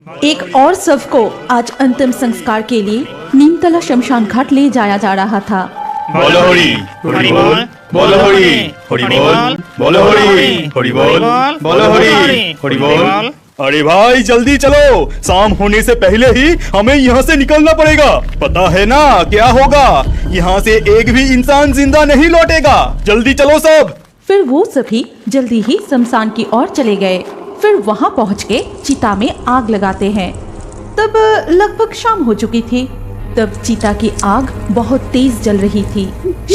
एक और शव को आज अंतिम संस्कार के लिए नीमतला शमशान घाट ले जाया जा रहा था। बोलो हरि हरि बोल, बोलो हरि हरि बोल, बोलो हरि हरि बोल, बोलो हरि हरि बोल। अरे भाई जल्दी चलो, शाम होने से पहले ही हमें यहाँ से निकलना पड़ेगा। पता है ना क्या होगा, यहाँ से एक भी इंसान जिंदा नहीं लौटेगा। जल्दी चलो सब। फिर वो सभी जल्दी ही शमशान की ओर चले गए। फिर वहाँ पहुँच के चिता में आग लगाते हैं। तब लगभग शाम हो चुकी थी। तब चिता की आग बहुत तेज जल रही थी।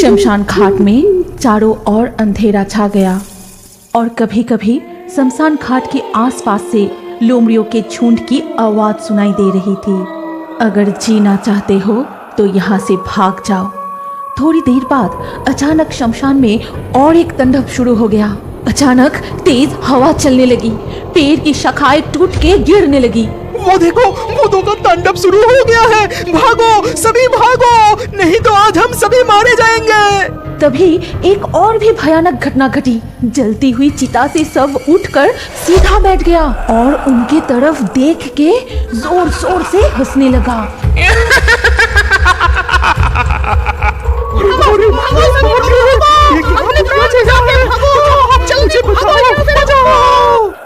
शमशान घाट में चारों ओर अंधेरा छा गया और कभी कभी शमशान घाट के आसपास से लोमड़ियों के झुंड की आवाज सुनाई दे रही थी। अगर जीना चाहते हो तो यहाँ से भाग जाओ। थोड़ी देर बाद अचानक शमशान में और एक तांडव शुरू हो गया। अचानक तेज हवा चलने लगी, पेड़ की शाखाएं टूट के गिरने लगी। वो देखो, भूतों का तांडव शुरू हो गया है। भागो सभी भागो, नहीं तो आज हम सभी मारे जाएंगे। तभी एक और भी भयानक घटना घटी। जलती हुई चिता से सब उठकर सीधा बैठ गया और उनके तरफ देख के जोर जोर से हंसने लगा।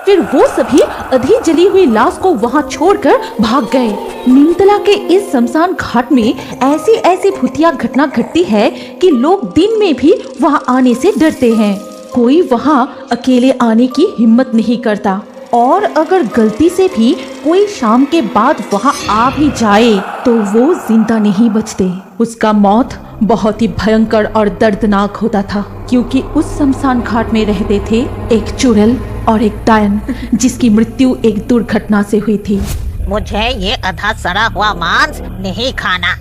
फिर वो सभी आधी जली हुई लाश को वहाँ छोड़कर भाग गए। नीमतला के इस शमशान घाट में ऐसी ऐसी भूतिया घटना घटती है कि लोग दिन में भी वहाँ आने से डरते हैं। कोई वहाँ अकेले आने की हिम्मत नहीं करता और अगर गलती से भी कोई शाम के बाद वहाँ आ भी जाए तो वो जिंदा नहीं बचते। उसका मौत बहुत ही भयंकर और दर्दनाक होता था, क्योंकि उस शमशान घाट में रहते थे एक चुड़ैल और एक डायन, जिसकी मृत्यु एक दुर्घटना से हुई थी। मुझे ये आधा सड़ा हुआ मांस नहीं खाना।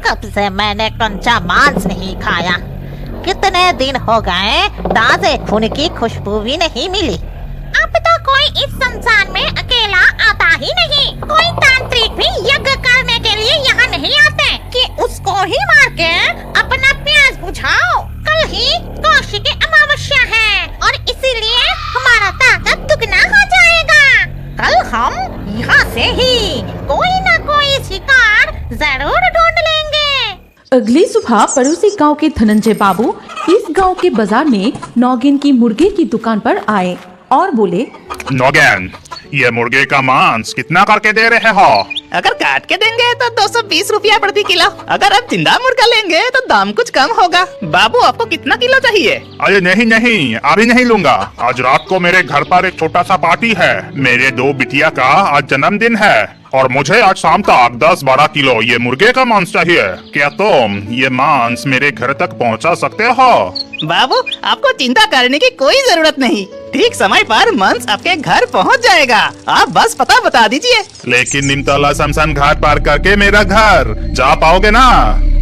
कब से मैंने कंचा मांस नहीं खाया। कितने दिन हो गए, ताजे खून की खुशबू भी नहीं मिली। अब तो कोई इस शमशान में अकेला आता ही नहीं। कोई तांत्रिक भी यज्ञ करने के लिए यहाँ नहीं आते कि उसको ही मार के अपना प्यास बुझाओ। कल ही कौशिकी अमावस्या है और इसीलिए हमारा ताकत दुगना हो जाएगा। कल हम यहाँ से ही कोई न कोई शिकार जरूर ढूंढ लेंगे। अगली सुबह पड़ोसी गांव के धनंजय बाबू इस गांव के बाजार में नौगिन की मुर्गे की दुकान पर आए और बोले, नौगन, ये मुर्गे का मांस कितना करके दे रहे हो? अगर काट के देंगे तो 220 रुपया प्रति किलो। अगर आप जिंदा मुर्गा लेंगे तो दाम कुछ कम होगा। बाबू आपको कितना किलो चाहिए? अरे नहीं नहीं, अभी नहीं लूंगा। आज रात को मेरे घर पर एक छोटा सा पार्टी है। मेरे 2 बिटिया का आज जन्मदिन है और मुझे आज शाम तक 10-12 किलो ये मुर्गे का मांस चाहिए। क्या तुम ये मांस मेरे घर तक पहुंचा सकते हो? बाबू आपको चिंता करने की कोई जरूरत नहीं। ठीक समय पर मांस आपके घर पहुंच जाएगा। आप बस पता बता दीजिए। लेकिन नीमतला शमशान घाट पार करके मेरा घर जा पाओगे ना?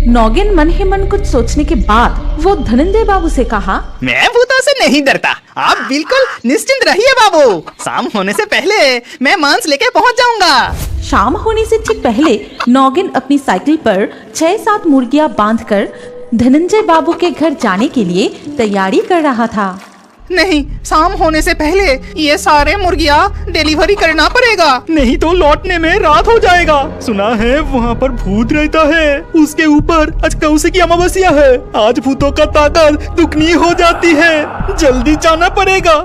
नौगिन मन ही मन कुछ सोचने के बाद वो धनंजय बाबू से कहा, मैं भूतों से नहीं डरता। आप बिल्कुल निश्चिंत रहिए बाबू। शाम होने से पहले मैं मांस लेके पहुंच जाऊंगा। शाम होने से ठीक पहले नौगिन अपनी साइकिल पर 6-7 मुर्गियां बांधकर धनंजय बाबू के घर जाने के लिए तैयारी कर रहा था। नहीं, शाम होने से पहले ये सारे मुर्गियाँ डिलीवरी करना पड़ेगा, नहीं तो लौटने में रात हो जाएगा। सुना है वहाँ पर भूत रहता है। उसके ऊपर आज कौशिकी अमावस्या है। आज भूतों का ताकत दुगनी हो जाती है। जल्दी जाना पड़ेगा।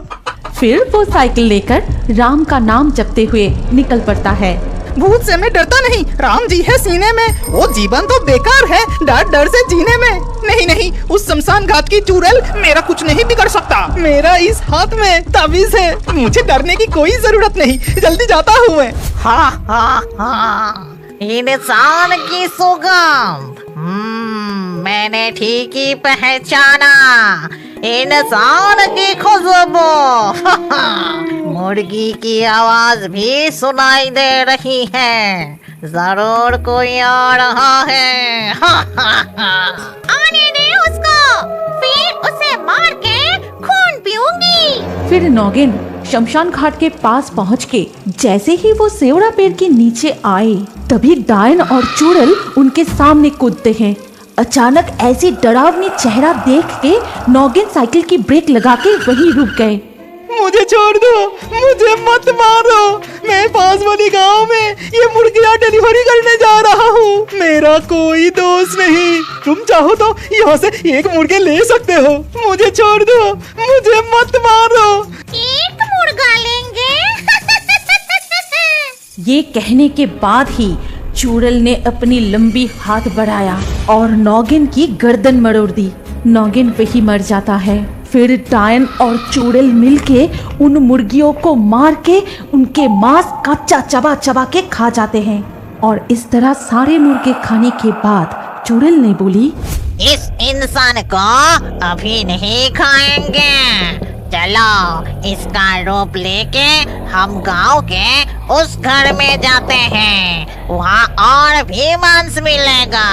फिर वो साइकिल लेकर राम का नाम जपते हुए निकल पड़ता है। भूत से मैं डरता नहीं। राम जी है सीने में। वो जीवन तो बेकार है डर डर से जीने में। नहीं नहीं, उस शमशान घाट की चुड़ैल मेरा कुछ नहीं बिगड़ सकता। मेरा इस हाथ में ताबीज है। मुझे डरने की कोई जरूरत नहीं। जल्दी जाता हूँ मैं। हाँ हाँ हाँ, इंसान की सुगंध। मैंने ठीक ही पहचाना। इंसान की खुशबू। मुर्गी की आवाज भी सुनाई दे रही है। जरूर कोई आ रहा है। आने दे उसको, फिर उसे मार के खून पीऊंगी। फिर नौगिन शमशान घाट के पास पहुँच के जैसे ही वो सेवड़ा पेड़ के नीचे आए, तभी डायन और चुड़ैल उनके सामने कूदते हैं। अचानक ऐसी डरावनी चेहरा देख के नौगिन साइकिल की ब्रेक लगा के वहीं रुक गए। मुझे छोड़ दो, मुझे मत मारो। मैं पास वाली गांव में ये मुर्गियां डिलीवरी करने जा रहा हूँ। मेरा कोई दोस्त नहीं। तुम चाहो तो यहाँ से एक मुर्गे ले सकते हो। मुझे छोड़ दो, मुझे मत मारो। एक मुर्गा लेंगे? ये कहने के बाद ही चुड़ैल ने अपनी लंबी हाथ बढ़ाया और नौगिन की गर्दन मरोड़ दी। नौगिन वही मर जाता है। फिर डायन और चुड़ैल मिलके उन मुर्गियों को मार के उनके मांस कच्चा चबा चबा के खा जाते हैं। और इस तरह सारे मुर्गे खाने के बाद चुड़ैल ने बोली, इस इंसान को अभी नहीं खाएंगे। चलो इसका रूप लेके हम गांव के उस घर में जाते हैं, वहाँ और भी मांस मिलेगा।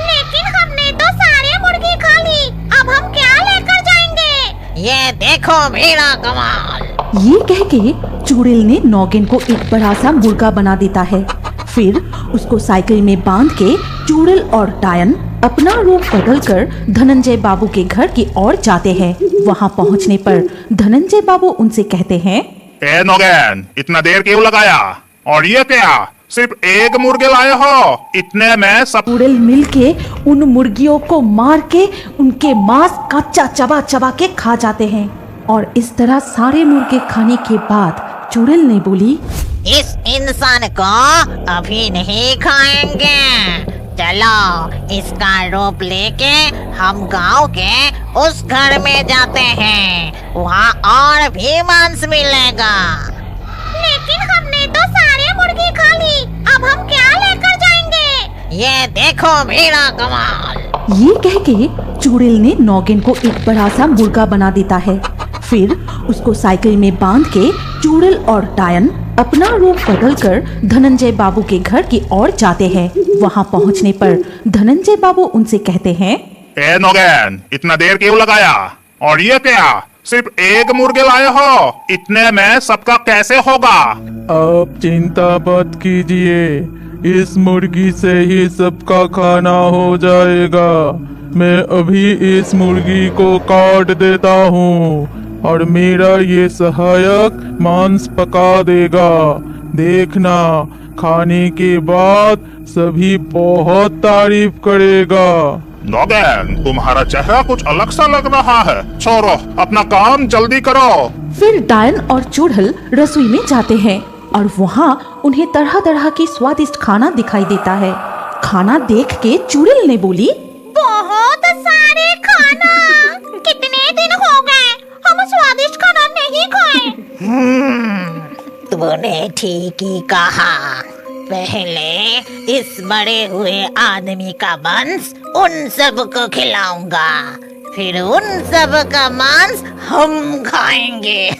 लेकिन हमने तो सारे मुर्गी खा ली, अब हम क्या लेकर जाएंगे? ये देखो मेरा कमाल। ये कह के चुड़ैल ने नौगिन को एक बड़ा सा मुर्गा बना देता है। फिर उसको साइकिल में बांध के चुड़ैल और डायन अपना रूप बदलकर धनंजय बाबू के घर की ओर जाते हैं। वहाँ पहुँचने पर धनंजय बाबू उनसे कहते हैं, ए नौगैन, इतना देर क्यों लगाया? और ये क्या, सिर्फ एक मुर्गे लाए हो? इतने में सब चुड़ैल मिलके उन मुर्गियों को मार के उनके मांस कच्चा चबा चबा के खा जाते हैं। और इस तरह सारे मुर्गे खाने के बाद चुड़ैल ने बोली, इस इंसान को अभी नहीं खाएंगे। चलो इसका रूप लेके हम गांव के उस घर में जाते हैं, वहाँ और भी मांस मिलेगा। लेकिन हमने तो सारे मुर्गी खा ली, अब हम क्या लेकर जाएंगे? ये देखो मेरा कमाल। ये कह के चुड़ैल ने नौगिन को एक बड़ा सा मुर्गा बना देता है। फिर उसको साइकिल में बांध के चुड़ैल और डायन अपना रूप बदलकर धनंजय बाबू के घर की ओर जाते हैं। वहाँ पहुँचने पर धनंजय बाबू उनसे कहते हैं, ए नौगैन, इतना देर क्यों लगाया? और ये क्या, सिर्फ एक मुर्गे लाए हो? इतने में सबका कैसे होगा? आप चिंता मत कीजिए, इस मुर्गी से ही सबका खाना हो जाएगा। मैं अभी इस मुर्गी को काट देता हूँ और मेरा ये सहायक मांस पका देगा। देखना, खाने के बाद सभी बहुत तारीफ करेगा। नौगैन, तुम्हारा चेहरा कुछ अलग सा लग रहा है। छोड़ो, अपना काम जल्दी करो। फिर डायन और चुड़ैल रसोई में जाते हैं और वहाँ उन्हें तरह तरह की स्वादिष्ट खाना दिखाई देता है। खाना देख के चुड़ैल ने बोली, बहुत सारे खाना, कितने दिन हो गए हम स्वादिष्ट खाना नहीं खाए। तूने ठीक ही कहा। पहले इस बड़े हुए आदमी का मांस उन सब को खिलाऊंगा, फिर उन सब का मांस हम खाएंगे।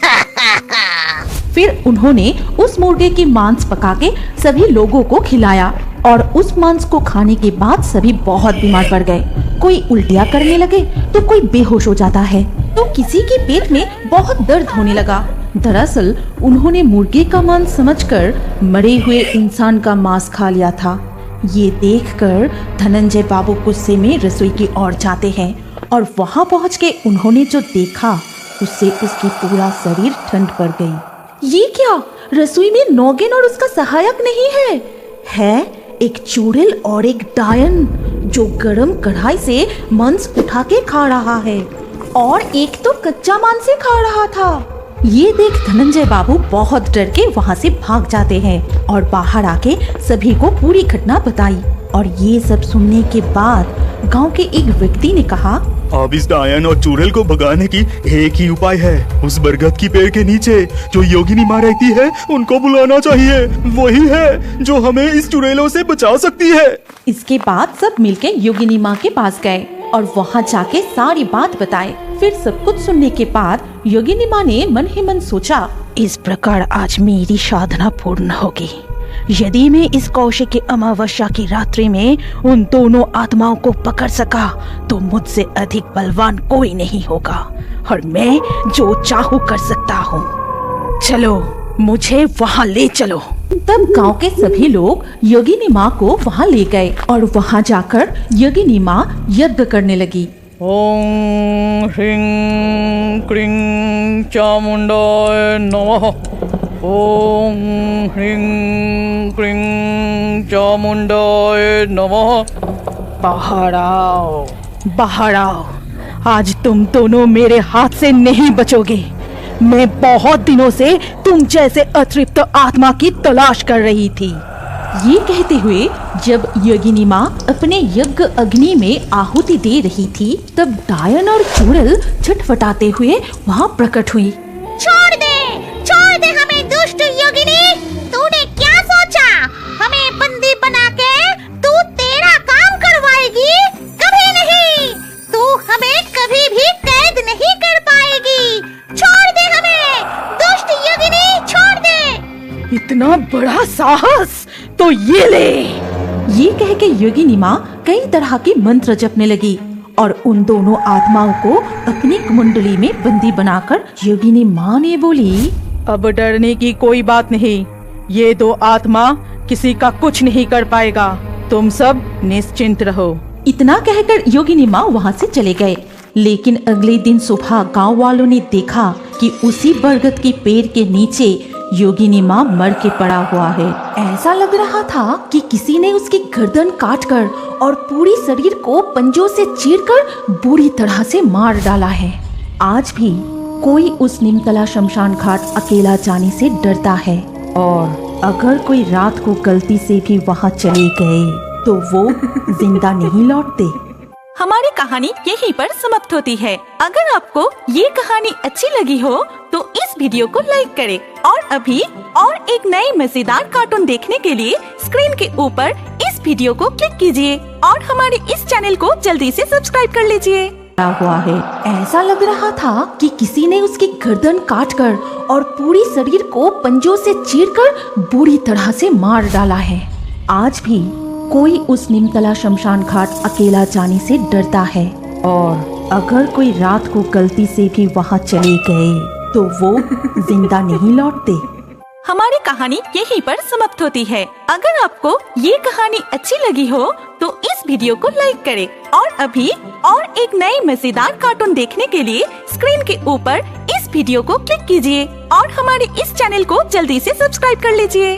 फिर उन्होंने उस मुर्गे की मांस पका के सभी लोगों को खिलाया और उस मांस को खाने के बाद सभी बहुत बीमार पड़ गए। कोई उल्टियाँ करने लगे तो कोई बेहोश हो जाता है, तो किसी के पेट में बहुत दर्द होने लगा। दरअसल उन्होंने मुर्गे का मांस समझकर मरे हुए इंसान का मांस खा लिया था। ये देखकर धनंजय बाबू गुस्से में रसोई की ओर जाते हैं और वहाँ पहुँच के उन्होंने जो देखा उससे उसकी पूरा शरीर ठंड पड़ गई। ये क्या, रसोई में नौगिन और उसका सहायक नहीं है एक चुड़ैल और एक डायन जो गरम कढ़ाई से मांस उठा के खा रहा है और एक तो कच्चा मांस ही खा रहा था। ये देख धनंजय बाबू बहुत डर के वहाँ से भाग जाते हैं और बाहर आके सभी को पूरी घटना बताई। और ये सब सुनने के बाद गांव के एक व्यक्ति ने कहा, अब इस डायन और चुड़ैल को भगाने की एक ही उपाय है। उस बरगद की पेड़ के नीचे जो योगिनी माँ रहती है उनको बुलाना चाहिए। वही है जो हमें इस चुड़ैलों से बचा सकती है। इसके बाद सब मिलके योगिनी माँ के पास गए और वहाँ जाके सारी बात बताए। फिर सब कुछ सुनने के बाद योगिनी माँ ने मन ही मन सोचा, इस प्रकार आज मेरी साधना पूर्ण होगी। यदि मैं इस कौशिक की अमावस्या की रात्रि में उन दोनों आत्माओं को पकड़ सका तो मुझसे अधिक बलवान कोई नहीं होगा और मैं जो चाहूँ कर सकता हूँ। चलो मुझे वहाँ ले चलो। तब गांव के सभी लोग योगिनी माँ को वहाँ ले गए और वहाँ जाकर योगिनी माँ यज्ञ करने लगी। ओम ह्रीं क्रीं चामुंडाय नमः। ओम ह्रीं क्रीं चामुंडाय नमः। बाहर आओ, बाहर आओ। आज तुम दोनों मेरे हाथ से नहीं बचोगे। मैं बहुत दिनों से तुम जैसे अतृप्त आत्मा की तलाश कर रही थी। ये कहते हुए जब योगिनी माँ अपने यज्ञ अग्नि में आहुति दे रही थी, तब डायन और चुड़ैल छटपटाते हुए वहाँ प्रकट हुई। छोड़ दे हमें दुष्ट योगिनी। तूने क्या सोचा? हमें बंदी बना के तू तेरा काम करवाएगी? कभी नहीं। तू हमें कभी भी कैद नहीं कर पाएगी। छोड़ दे हमें, दुष्ट योगिनी, छोड़ दे। इतना बड़ा साहस, तो ये ले। ये कह के योगिनी माँ कई तरह के मंत्र जपने लगी और उन दोनों आत्माओं को अपनी कुंडली में बंदी बनाकर योगिनी माँ ने बोली, अब डरने की कोई बात नहीं। ये दो आत्मा किसी का कुछ नहीं कर पाएगा। तुम सब निश्चिंत रहो। इतना कहकर योगिनी माँ वहाँ से चले गए। लेकिन अगले दिन सुबह गांव वालों ने देखा कि उसी बरगद के पेड़ के नीचे योगिनी माँ मर के पड़ा हुआ है। ऐसा लग रहा था कि किसी ने उसकी गर्दन काटकर और पूरी शरीर को पंजों से चीरकर बुरी तरह से मार डाला है। आज भी कोई उस निमतला शमशान घाट अकेला जाने से डरता है, और अगर कोई रात को गलती से भी वहाँ चले गए तो वो जिंदा नहीं लौटते। हमारी कहानी यहीं पर समाप्त होती है। अगर आपको ये कहानी अच्छी लगी हो तो इस वीडियो को लाइक करें और अभी और एक नए मजेदार कार्टून देखने के लिए स्क्रीन के ऊपर इस वीडियो को क्लिक कीजिए और हमारे इस चैनल को जल्दी से सब्सक्राइब कर लीजिए। हुआ है। ऐसा लग रहा था कि किसी ने उसकी गर्दन काटकर और पूरी शरीर को पंजों से चीरकर बुरी तरह से मार डाला है। आज भी कोई उस निमतला शमशान घाट अकेला जाने से डरता है, और अगर कोई रात को गलती से भी वहाँ चले गए तो वो जिंदा नहीं लौटते। हमारी कहानी यहीं पर समाप्त होती है। अगर आपको ये कहानी अच्छी लगी हो तो इस वीडियो को लाइक करें और अभी और एक नए मजेदार कार्टून देखने के लिए स्क्रीन के ऊपर इस वीडियो को क्लिक कीजिए और हमारे इस चैनल को जल्दी से सब्सक्राइब कर लीजिए।